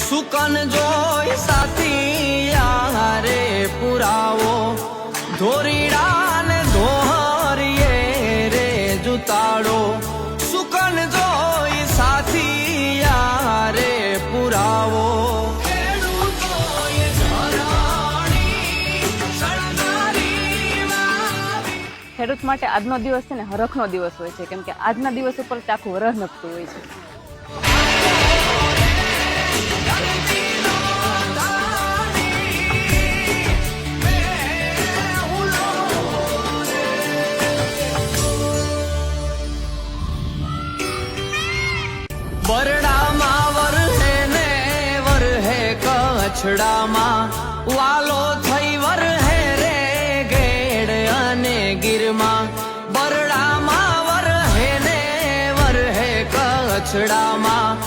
સુકન જોઈ સાથી યારે પુરાવો ધોરીડા ને ધોહરીએ રે જુતાડો સુકન જોઈ સાથી યારે પુરાવો ખેડૂત માટે આજનો દિવસ છે ને હરખનો દિવસ હોય છે, કેમ કે આજના દિવસ ઉપર આખું વરસ નપતું હોય છે. બરડામાં વરહે ને વરહે કચ્છડામાં વાલો થઈ વરહે રે ગેડ અને ગીરમાં બરડામાં વરહે ને વરહે કચ્છડામાં